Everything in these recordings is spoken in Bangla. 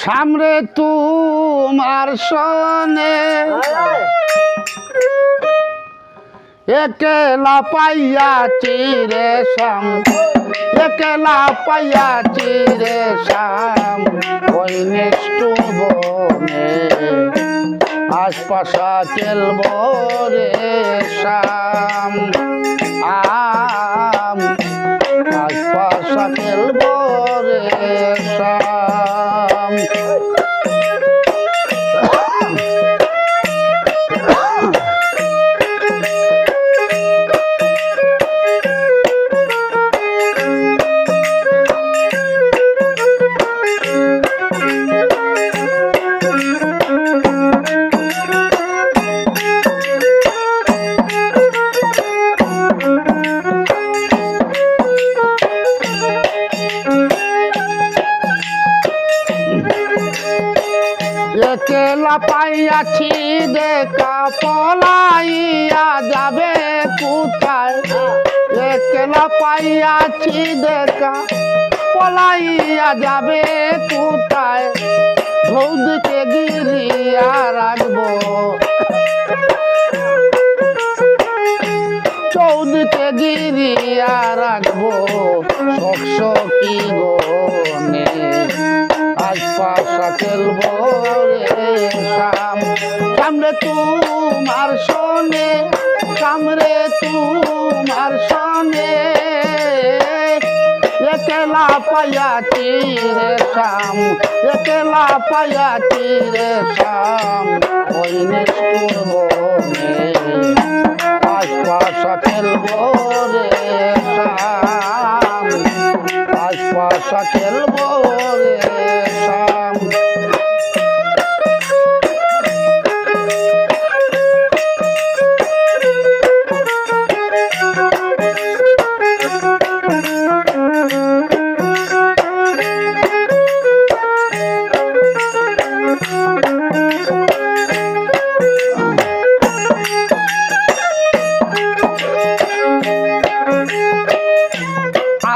সামনে তোমার সনে একলা পাইয়াছি রে শ্যাম, একলা পাইয়াছি রে শ্যাম, ওই নিষ্ঠুর বনে আশপাশা খেলব রে শ্যাম, আশপাশা খেলব রে শ্যাম। একলা পাইয়াছি দেখা পলাইয়া যাবে কোথায়, একলা পাইয়াছি দেখা পলাইয়া যাবে কোথায়, চৌদিকে গিরিয়া রাখবো, চৌদিকে গিরিয়া রাখবো শক্ষ কি গনে আশপাশা খেলব রে শ্যাম, সামনে তোমার সনে, সামনে তোমার সনে একলা পাইয়াছি রে শ্যাম, একলা পাইয়াছি রে শ্যাম, ওই নিষ্ঠুর বনে আশপাশা খেলব রে শ্যাম, আশপাশা খেলব রে শ্যাম।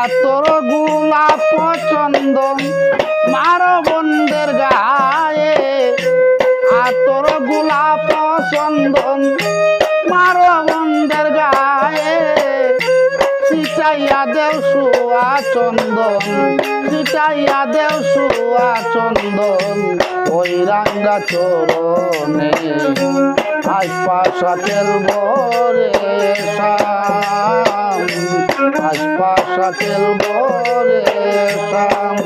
আতর গোলাপ চন্দন মারো বন্ধের গায়ে, আতর গোলাপ চন্দন মারো বন্ধের গায়ে, ছিটাইয়া দেও সুয়া চন্দন, ছিটাইয়া দেও সুয়া চন্দন, ওই রাঙ্গা চরণে আশপাশা খেলব রে শ্যাম, আশপাশা খেলব রে শ্যাম।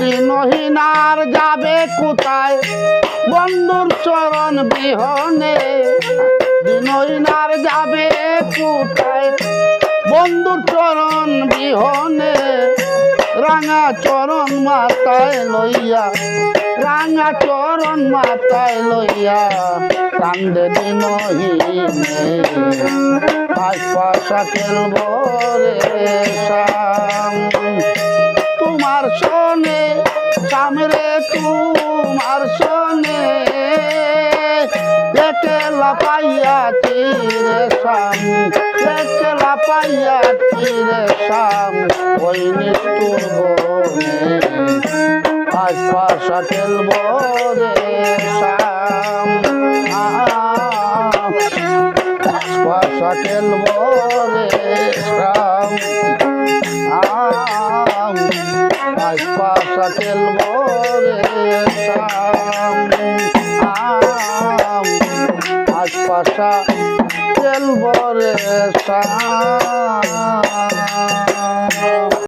দিনহীনার যাবে কোথায় বন্ধুর চরণ বিহনে, দিনহীনার যাবে কোথায় বন্ধুর চরণ বিহনে, রাঙা চরণ মাথায় লইয়া, রাঙা চরণ মাথায় লইয়া কান্দে দিনহীনে আশপাশা খেলব রে শ্যাম, তোমার সনে সামনে তোমার সনে একলা পাইয়াছি রে শ্যাম, একলা পাইয়াছি রে শ্যাম, ওই নিষ্ঠুর বনে আশপাশা খেলব রে শ্যাম, আশপাশা খেলব রে শ্যাম, আশপাশা খেলব রে শ্যাম, আশপাশা খেলব রে শ্যাম।